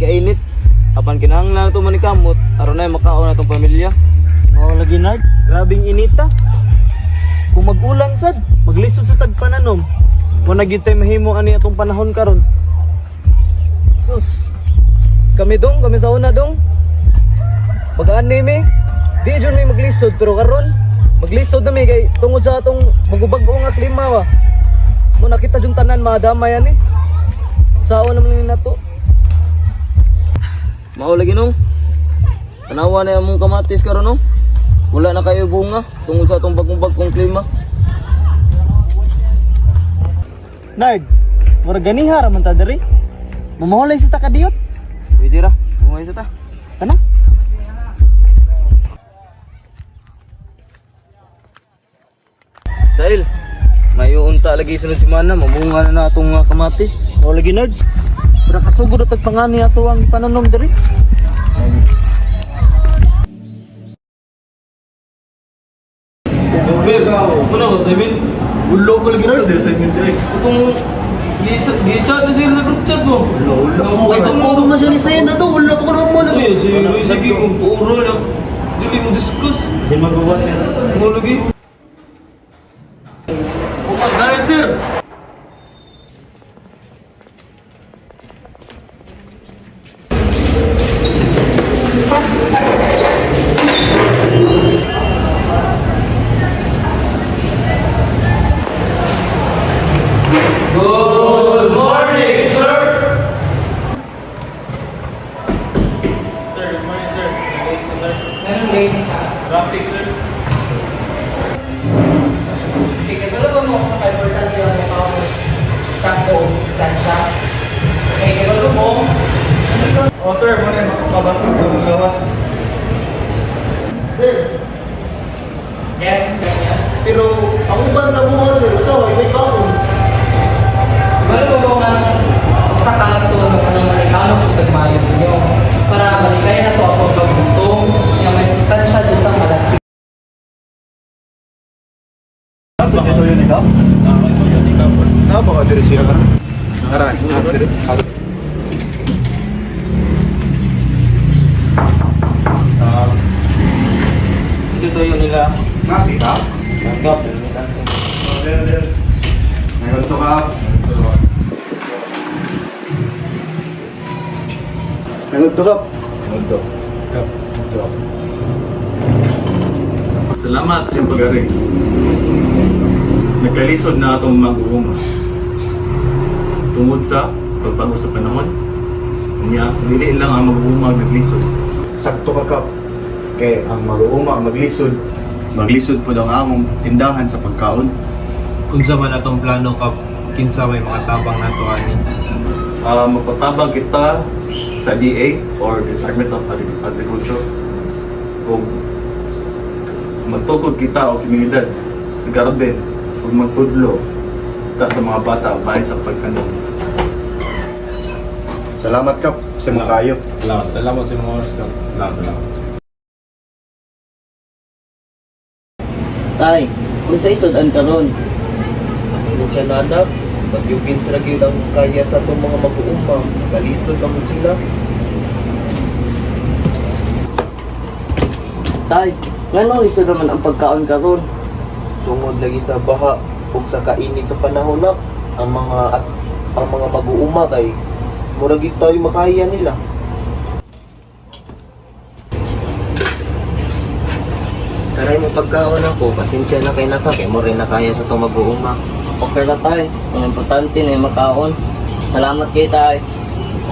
kainit. Apan kinahanglan ito manikamot, aron na makaon na itong pamilya. Oo lagi Nard, grabing inita. Kung mag-ulang sad, maglisod sa tagpananom. Kung nagitay mahimo ani atong panahon karon. Sus, kami sa una dong. Mag-anime, di dyan may maglisod, pero karon maglisod na may kay tungod sa atong magubag-o nga klima wa. Kung nakita dyan tanan, madama yan eh. Saan naman na to? Mao lagi nung. Tanawa na yung mong kamatis karon no. Wala na kayo bunga tungod sa atong bagong-bagong klima. Nard, murag ganiha ra man ta diri. Mamahulay sa takadiyot. Pwede ra, mungay sa ta. Kana? Sail, ngayon unta lagi sunod semana, mamunga na atong mga kamatis. Oo lagi Nard. Pero kasugod at pangani ato ang pananom diri. Ber, muna ko, Simon? Ulo ko lagi rin, sa assignment direct. Itong gi-chat na sila sa group chat mo. Ay, itong na siya ni Sayan na to, wala pa ko naman na to. Si Luis, sige kung puro na. Dili mo discuss. Di magawa niya. Mo lagi. Dahil sir! Good morning, sir. Sir, good morning sir. Late na sir. Anong late ka? Traffic sir. Ikaw talaga mo sa importante yung takbo distansya. Ikaw mo. Oh sir, muna yung makakabasag sa mga gawas. Sir, Yes, kanya. pero ako ba sa buwan sir, so may kaon. Balo mo nga sa kalatulong ng Amerikano sa tagmayo ninyo para malikay na to ako pagbuntong yung may distansya dito sa malaki. Asa dito yun ikaw? Ito yun ikaw. Baka diri siya ka na? Tara, diri. Dito yun nila. Nasi ka? Tanggap. Ngayon to ka. Ngayon to ka. Ngayon to. Salamat sa iyong pag-aring. Nagkalisod na atong mag-uuma. Tungod sa pagbago sa panahon, niya, dili lang ang mag-uuma naglisod. Sakto ka kap. Kaya ang mag-uuma, maglisod po daw ang among tindahan sa pagkaon. Unsa man atong plano kap kinsa may mga tabang nato ani? Magpatabang kita sa DA or Department of Agriculture kung magtukod kita o komunidad sa garden kung magtudlo kita sa mga bata bahay sa pagkanon. Salamat kap sa mga kayo. Salamat sa mga oras kap. Salamat. Tay, kung sa isod-an karon. Siya na anak, magyugin sila gyud ang kaya sa itong mga mag-uuma. Nalisod lang sila. Tay, ngano isod naman ang pagkaon karon? Tungod lagi sa baha ug sa kainit sa panahon na ang mga mag-uuma kay murag gyud tayo makaya nila. Taray mo pagkaon ako, pasensya na kay naka kay mo rin nakaya sa itong mag-uuma. Okay ra tay, ang importante na yung makaon. Salamat kay tay.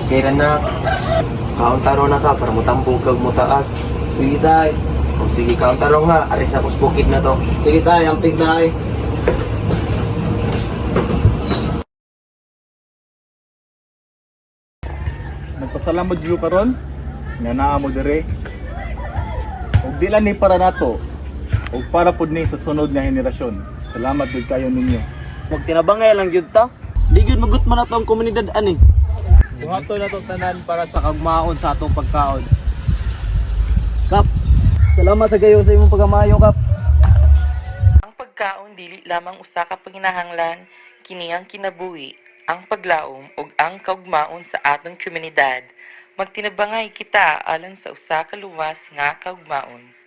Okay ra na. Kaon taro na ka para mo tambong kag mo taas. Sige tay. O sige kaon taro nga, ari sa bukid na to. Sige tay, amping tay. Nagpasalamat dito karon nga naa mo dire. Ug di lang ni para nato ug para pud ni sa sunod nga henerasyon. Salamat gud kayo ninyo. Huwag tinabangay lang yun ta. Di yun magut man na to ang komunidad ani. Buhaton na tong tanan para sa kagmaon sa atong pagkaon. Kap, salamat sa gayo sa imong pagamayo kap. Ang pagkaon dili lamang usa ka panginahanglan kini ang kinabuhi, ang paglaom ug ang kaugmaon sa atong komunidad. magtinabangay kita alang sa usa ka luwas nga kaugmaon.